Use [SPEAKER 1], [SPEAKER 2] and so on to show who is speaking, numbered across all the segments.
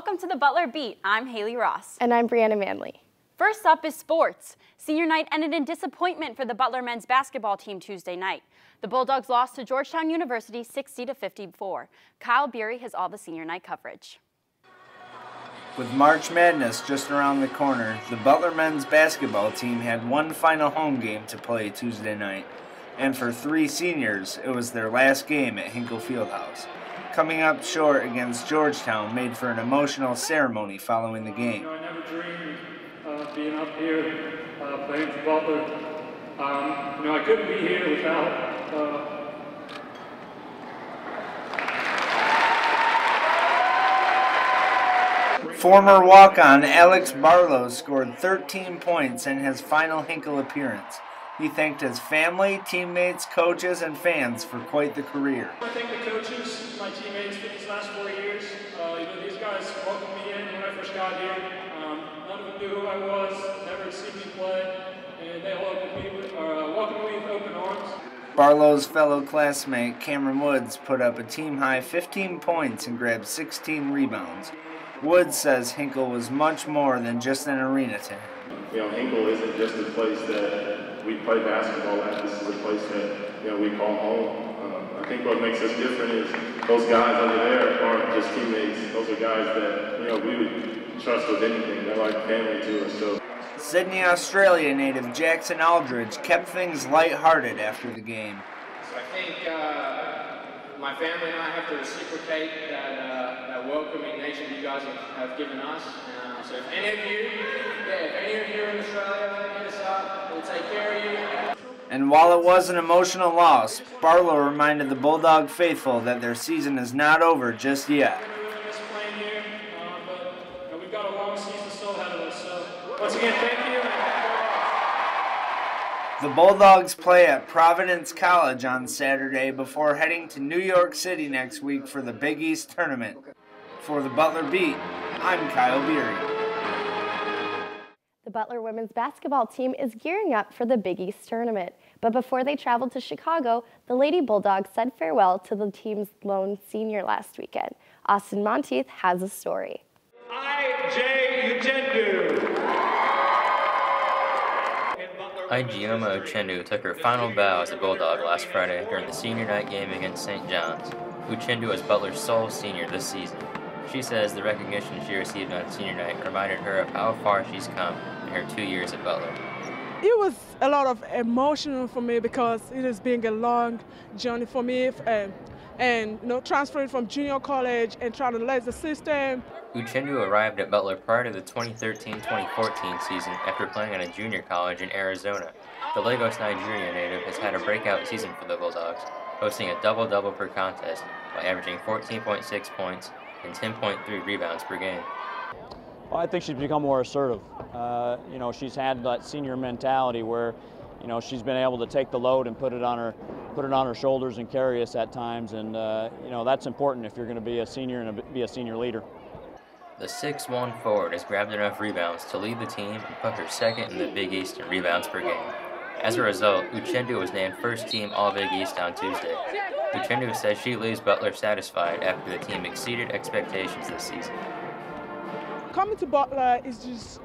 [SPEAKER 1] Welcome to the Butler Beat. I'm Haley Ross.
[SPEAKER 2] And I'm Brianna Manley.
[SPEAKER 1] First up is sports. Senior night ended in disappointment for the Butler men's basketball team Tuesday night. The Bulldogs lost to Georgetown University 60-54. Kyle Beery has all the senior night coverage.
[SPEAKER 3] With March Madness just around the corner, the Butler men's basketball team had one final home game to play Tuesday night. And for three seniors, it was their last game at Hinkle Fieldhouse. Coming up short against Georgetown made for an emotional ceremony following the game.
[SPEAKER 4] I never dreamed of being up here playing for Butler. I couldn't be here without
[SPEAKER 3] Former walk-on Alex Barlow scored 13 points in his final Hinkle appearance. He thanked his family, teammates, coaches, and fans for quite the career.
[SPEAKER 4] I thank the coaches, my teammates for these last 4 years. These guys welcomed me in when I first got here. None of them knew who I was, never had seen me play, and they welcomed me with open arms.
[SPEAKER 3] Barlow's fellow classmate Cameron Woods put up a team-high 15 points and grabbed 16 rebounds. Woods says Hinkle was much more than just an arena to him.
[SPEAKER 5] Hinkle isn't just a place that we play basketball at. This is a place that we call home. I think what makes us different is those guys over there aren't just teammates. Those are guys that we would trust with anything. They're like family to us. So.
[SPEAKER 3] Sydney, Australia native Jackson Aldridge kept things lighthearted after the game.
[SPEAKER 6] So I think my family and I have to reciprocate that welcoming nature you guys have given us. So if any of you are in Australia, hit us up, we'll take care of you.
[SPEAKER 3] And while it was an emotional loss, Barlow reminded the Bulldog faithful that their season is not over just yet.
[SPEAKER 4] We're going to miss playing here, but we've got a long season still ahead of us. So once again, thank you.
[SPEAKER 3] The Bulldogs play at Providence College on Saturday before heading to New York City next week for the Big East Tournament. For the Butler Beat, I'm Kyle Beery.
[SPEAKER 2] The Butler women's basketball team is gearing up for the Big East Tournament. But before they traveled to Chicago, the Lady Bulldogs said farewell to the team's lone senior last weekend. Austin Monteith has a story.
[SPEAKER 7] Ijeoma Uchendu took her final bow as a Bulldog last Friday during the senior night game against St. John's. Uchendu is Butler's sole senior this season. She says the recognition she received on senior night reminded her of how far she's come in her 2 years at Butler.
[SPEAKER 8] It was a lot of emotion for me because it has been a long journey for me, and transferring from junior college and trying to learn the system.
[SPEAKER 7] Uchendu arrived at Butler prior to the 2013-2014 season after playing at a junior college in Arizona. The Lagos, Nigeria native has had a breakout season for the Bulldogs, posting a double-double per contest by averaging 14.6 points and 10.3 rebounds per game.
[SPEAKER 9] Well, I think she's become more assertive. She's had that senior mentality where, she's been able to take the load and put it on her shoulders and carry us at times, and that's important if you're going to be a senior and be a senior leader.
[SPEAKER 7] The 6'1" forward has grabbed enough rebounds to lead the team and put her second in the Big East in rebounds per game. As a result, Uchendu was named first team All-Big East on Tuesday. Uchendu says she leaves Butler satisfied after the team exceeded expectations this season.
[SPEAKER 8] Coming to Butler is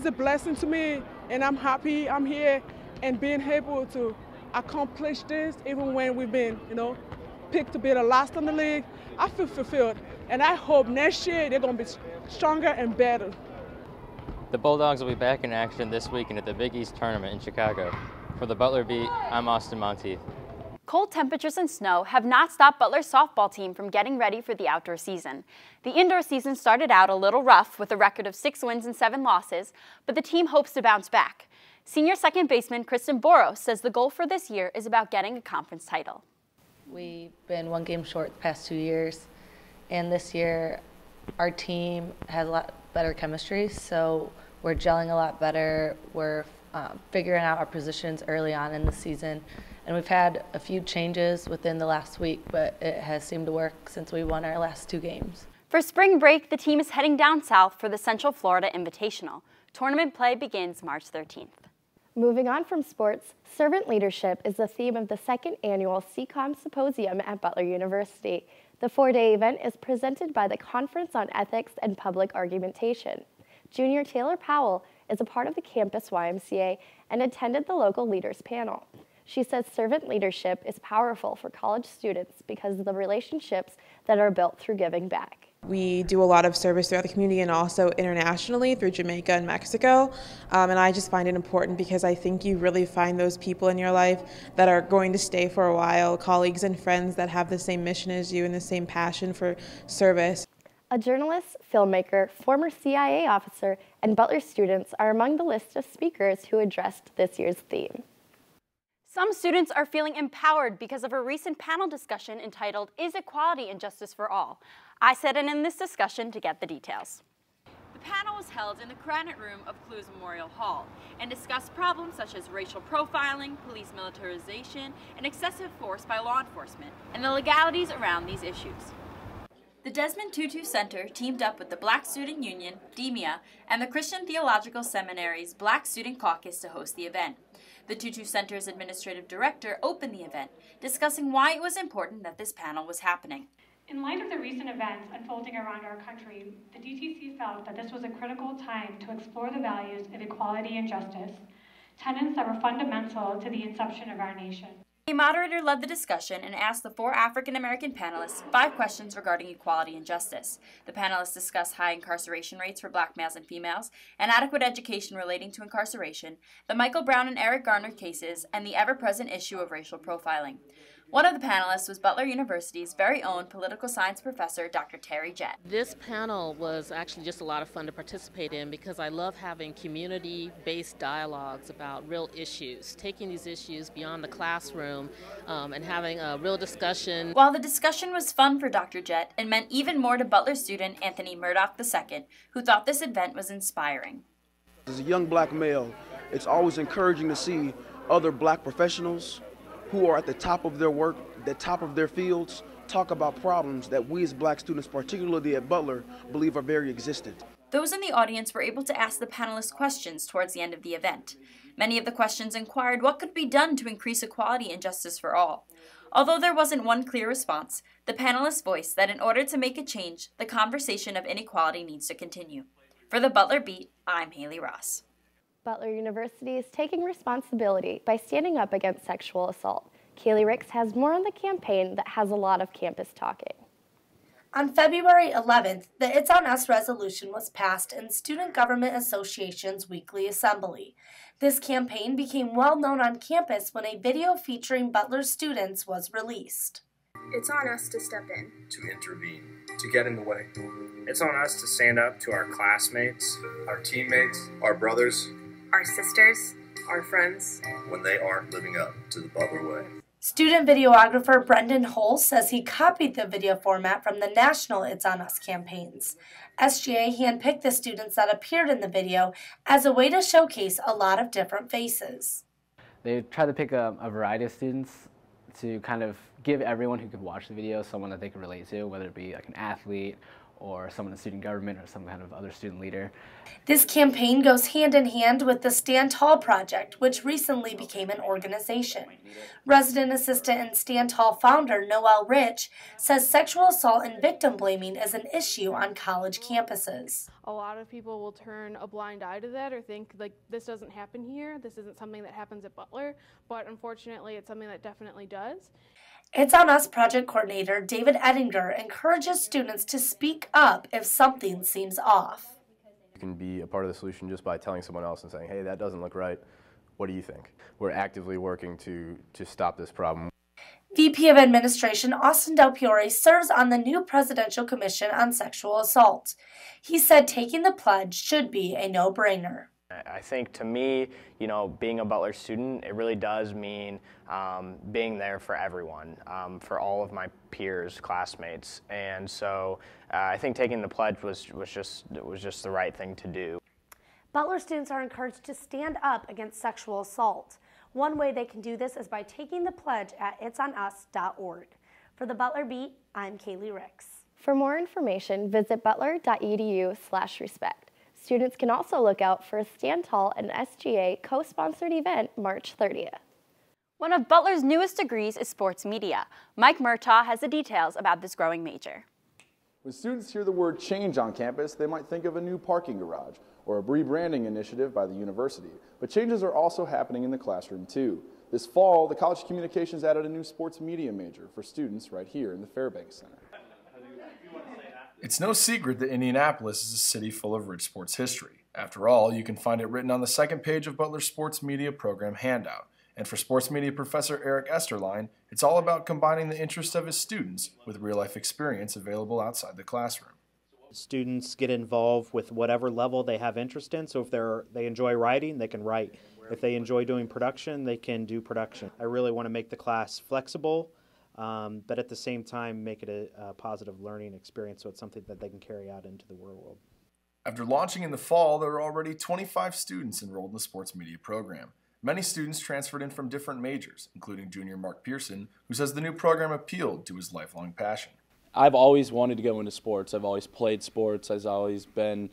[SPEAKER 8] a blessing to me, and I'm happy I'm here and being able to accomplish this even when we've been, picked to be the last in the league. I feel fulfilled, and I hope next year they're going to be stronger and better.
[SPEAKER 7] The Bulldogs will be back in action this weekend at the Big East Tournament in Chicago. For the Butler Beat, I'm Austin Monteith.
[SPEAKER 1] Cold temperatures and snow have not stopped Butler's softball team from getting ready for the outdoor season. The indoor season started out a little rough with a record of 6 wins and 7 losses, but the team hopes to bounce back. Senior second baseman Kristen Boros says the goal for this year is about getting a conference title.
[SPEAKER 10] We've been 1 game short the past 2 years, and this year our team has a lot better chemistry, so we're gelling a lot better. We're figuring out our positions early on in the season, and we've had a few changes within the last week, but it has seemed to work since we won our last 2 games.
[SPEAKER 1] For spring break, the team is heading down south for the Central Florida Invitational. Tournament play begins March 13th.
[SPEAKER 2] Moving on from sports, servant leadership is the theme of the 2nd annual CCOM Symposium at Butler University. The 4-day event is presented by the Conference on Ethics and Public Argumentation. Junior Taylor Powell is a part of the campus YMCA and attended the local leaders panel. She says servant leadership is powerful for college students because of the relationships that are built through giving back.
[SPEAKER 11] We do a lot of service throughout the community and also internationally through Jamaica and Mexico. And I just find it important because I think you really find those people in your life that are going to stay for a while, colleagues and friends that have the same mission as you and the same passion for service.
[SPEAKER 2] A journalist, filmmaker, former CIA officer, and Butler students are among the list of speakers who addressed this year's theme.
[SPEAKER 1] Some students are feeling empowered because of a recent panel discussion entitled, "Is Equality and Justice for All?" I sat in this discussion to get the details. The panel was held in the Granite Room of Clues Memorial Hall and discussed problems such as racial profiling, police militarization, and excessive force by law enforcement, and the legalities around these issues. The Desmond Tutu Center teamed up with the Black Student Union, DEMIA, and the Christian Theological Seminary's Black Student Caucus to host the event. The Tutu Center's administrative director opened the event, discussing why it was important that this panel was happening.
[SPEAKER 12] In light of the recent events unfolding around our country, the DTC felt that this was a critical time to explore the values of equality and justice, tenets that were fundamental to the inception of our nation.
[SPEAKER 1] A moderator led the discussion and asked the 4 African-American panelists 5 questions regarding equality and justice. The panelists discussed high incarceration rates for Black males and females, inadequate education relating to incarceration, the Michael Brown and Eric Garner cases, and the ever-present issue of racial profiling. One of the panelists was Butler University's very own political science professor, Dr. Terry Jett.
[SPEAKER 13] This panel was actually just a lot of fun to participate in because I love having community-based dialogues about real issues, taking these issues beyond the classroom and having a real discussion.
[SPEAKER 1] While the discussion was fun for Dr. Jett and meant even more to Butler student Anthony Murdoch II, who thought this event was inspiring.
[SPEAKER 14] As a young Black male, it's always encouraging to see other Black professionals who are at the top of their work, the top of their fields, talk about problems that we as Black students, particularly at Butler, believe are very existent.
[SPEAKER 1] Those in the audience were able to ask the panelists questions towards the end of the event. Many of the questions inquired what could be done to increase equality and justice for all. Although there wasn't one clear response, the panelists voiced that in order to make a change, the conversation of inequality needs to continue. For the Butler Beat, I'm Haley Ross.
[SPEAKER 2] Butler University is taking responsibility by standing up against sexual assault. Kaylee Ricks has more on the campaign that has a lot of campus talking.
[SPEAKER 15] On February 11th, the It's On Us resolution was passed in Student Government Association's weekly assembly. This campaign became well known on campus when a video featuring Butler students was released.
[SPEAKER 16] It's on us to step in,
[SPEAKER 17] to intervene, to get in the way. It's on us to stand up to our classmates, our teammates, our brothers,
[SPEAKER 16] our sisters, our friends,
[SPEAKER 17] when they aren't living up to the Butler way.
[SPEAKER 15] Student videographer Brendan Hull says he copied the video format from the national It's On Us campaigns. SGA handpicked the students that appeared in the video as a way to showcase a lot of different faces.
[SPEAKER 18] They tried to pick a variety of students to kind of give everyone who could watch the video someone that they could relate to, whether it be like an athlete or someone in student government or some kind of other student leader.
[SPEAKER 15] This campaign goes hand in hand with the Stand Tall Project, which recently became an organization. Resident assistant and Stand Tall founder Noel Rich says sexual assault and victim blaming is an issue on college campuses.
[SPEAKER 19] A lot of people will turn a blind eye to that or think like this doesn't happen here, this isn't something that happens at Butler, but unfortunately it's something that definitely does.
[SPEAKER 15] It's On Us project coordinator David Ettinger encourages students to speak up if something seems off.
[SPEAKER 20] You can be a part of the solution just by telling someone else and saying, hey, that doesn't look right. What do you think? We're actively working to stop this problem.
[SPEAKER 15] VP of Administration Austin Del Piore serves on the new Presidential Commission on Sexual Assault. He said taking the pledge should be a no-brainer.
[SPEAKER 21] I think to me, you know, being a Butler student, it really does mean being there for everyone, for all of my peers, classmates, and so I think taking the pledge was just the right thing to do.
[SPEAKER 15] Butler students are encouraged to stand up against sexual assault. One way they can do this is by taking the pledge at itsonus.org. For the Butler Beat, I'm Kaylee Ricks.
[SPEAKER 2] For more information, visit butler.edu/respect. Students can also look out for a Stand Tall and SGA co-sponsored event March 30th.
[SPEAKER 1] One of Butler's newest degrees is sports media. Mike Murtaugh has the details about this growing major.
[SPEAKER 5] When students hear the word change on campus, they might think of a new parking garage or a rebranding initiative by the university. But changes are also happening in the classroom too. This fall, the College of Communications added a new sports media major for students right here in the Fairbanks Center.
[SPEAKER 22] It's no secret that Indianapolis is a city full of rich sports history. After all, you can find it written on the second page of Butler's sports media program handout. And for sports media professor Eric Esterline, it's all about combining the interests of his students with real-life experience available outside the classroom.
[SPEAKER 23] Students get involved with whatever level they have interest in, so if they enjoy writing, they can write. If they enjoy doing production, they can do production. I really want to make the class flexible, but at the same time make it a positive learning experience, so it's something that they can carry out into the real world.
[SPEAKER 22] After launching in the fall, there are already 25 students enrolled in the sports media program. Many students transferred in from different majors, including junior Mark Pearson, who says the new program appealed to his lifelong passion.
[SPEAKER 24] I've always wanted to go into sports. I've always played sports. I've always been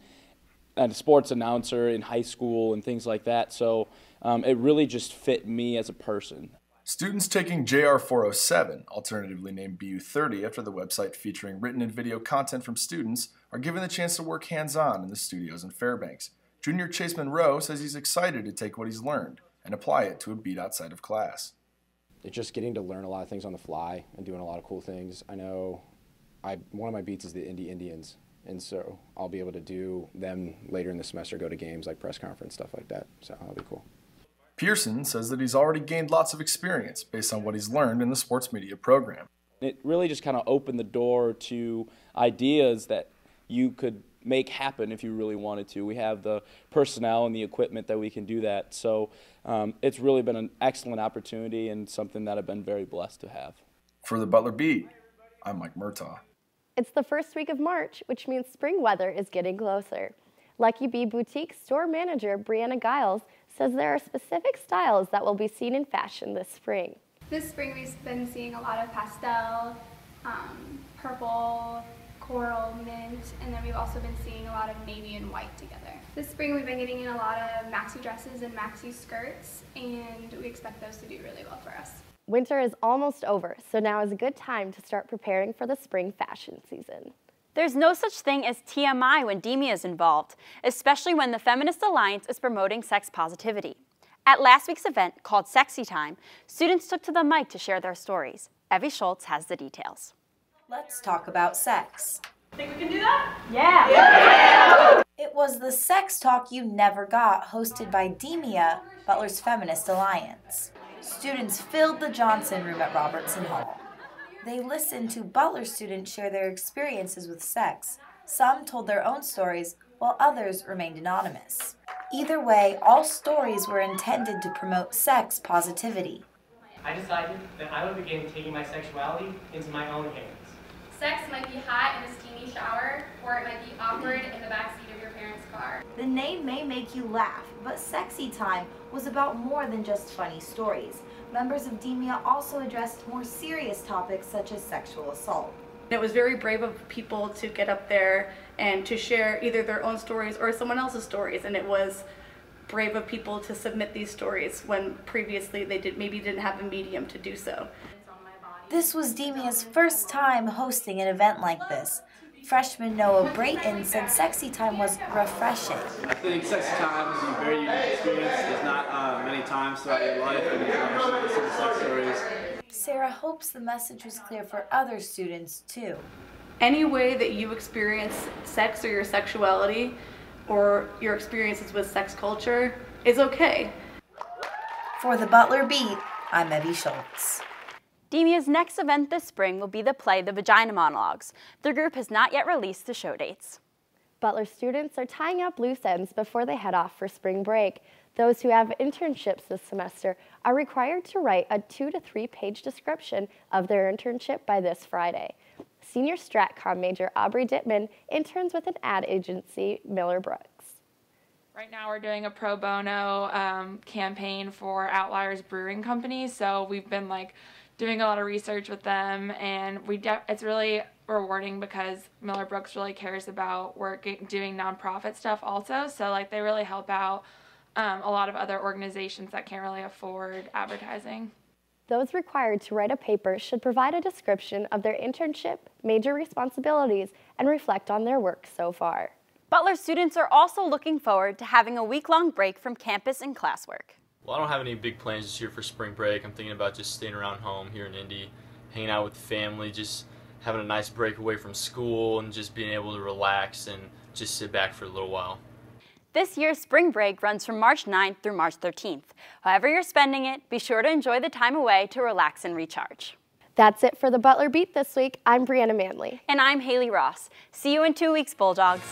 [SPEAKER 24] a sports announcer in high school and things like that, so it really just fit me as a person.
[SPEAKER 22] Students taking JR 407, alternatively named BU 30 after the website featuring written and video content from students, are given the chance to work hands-on in the studios in Fairbanks. Junior Chase Monroe says he's excited to take what he's learned and apply it to a beat outside of class.
[SPEAKER 25] It's just getting to learn a lot of things on the fly and doing a lot of cool things. I know one of my beats is the Indy Indians, and so I'll be able to do them later in the semester, go to games like press conference, stuff like that, so that'll be cool.
[SPEAKER 22] Pearson says that he's already gained lots of experience based on what he's learned in the sports media program.
[SPEAKER 24] It really just kind of opened the door to ideas that you could make happen if you really wanted to. We have the personnel and the equipment that we can do that. So it's really been an excellent opportunity and something that I've been very blessed to have.
[SPEAKER 22] For the Butler Beat, I'm Mike Murtaugh.
[SPEAKER 2] It's the first week of March, which means spring weather is getting closer. Lucky Bee Boutique store manager Brianna Giles says there are specific styles that will be seen in fashion this spring.
[SPEAKER 26] This spring we've been seeing a lot of pastel, purple, coral, mint, and then we've also been seeing a lot of navy and white together. This spring we've been getting in a lot of maxi dresses and maxi skirts, and we expect those to do really well for us.
[SPEAKER 2] Winter is almost over, so now is a good time to start preparing for the spring fashion season.
[SPEAKER 1] There's no such thing as TMI when DEMIA is involved, especially when the Feminist Alliance is promoting sex positivity. At last week's event, called Sexy Time, students took to the mic to share their stories. Evie Schultz has the details.
[SPEAKER 27] Let's talk about sex.
[SPEAKER 28] Think we can do that?
[SPEAKER 27] Yeah! It was the Sex Talk You Never Got, hosted by DEMIA, Butler's Feminist Alliance. Students filled the Johnson Room at Robertson Hall. They listened to Butler students share their experiences with sex. Some told their own stories, while others remained anonymous. Either way, all stories were intended to promote sex positivity.
[SPEAKER 29] I decided that I would begin taking my sexuality into my own hands.
[SPEAKER 28] Sex might be hot in a steamy shower, or it might be awkward in the backseat of your parents' car.
[SPEAKER 27] The name may make you laugh, but Sexy Time was about more than just funny stories. Members of DEMIA also addressed more serious topics such as sexual assault.
[SPEAKER 28] It was very brave of people to get up there and to share either their own stories or someone else's stories, and it was brave of people to submit these stories when previously they maybe didn't have a medium to do so.
[SPEAKER 27] This was DEMIA's first time hosting an event like this. Freshman Noah Brayton said Sexy Time was refreshing.
[SPEAKER 30] I think Sexy Time is a very unique experience. There's not many times throughout your life when you can actually listen to sex stories.
[SPEAKER 27] Sarah hopes the message was clear for other students too.
[SPEAKER 28] Any way that you experience sex or your sexuality or your experiences with sex culture is okay.
[SPEAKER 27] For the Butler Beat, I'm Evie Schultz.
[SPEAKER 1] DEMIA's next event this spring will be the play The Vagina Monologues. The group has not yet released the show dates.
[SPEAKER 2] Butler students are tying up loose ends before they head off for spring break. Those who have internships this semester are required to write a 2 to 3 page description of their internship by this Friday. Senior StratCom major Aubrey Dittman interns with an ad agency, Miller Brooks.
[SPEAKER 31] Right now we're doing a pro bono campaign for Outliers Brewing Company, so we've been doing a lot of research with them, and it's really rewarding because Miller Brooks really cares about doing nonprofit stuff also, so they really help out a lot of other organizations that can't really afford advertising.
[SPEAKER 2] Those required to write a paper should provide a description of their internship, major responsibilities, and reflect on their work so far.
[SPEAKER 1] Butler students are also looking forward to having a week-long break from campus and classwork.
[SPEAKER 3] Well, I don't have any big plans this year for spring break. I'm thinking about just staying around home here in Indy, hanging out with the family, just having a nice break away from school and just being able to relax and just sit back for a little while.
[SPEAKER 1] This year's spring break runs from March 9th through March 13th. However you're spending it, be sure to enjoy the time away to relax and recharge.
[SPEAKER 2] That's it for the Butler Beat this week. I'm Brianna Manley.
[SPEAKER 1] And I'm Haley Ross. See you in 2 weeks, Bulldogs.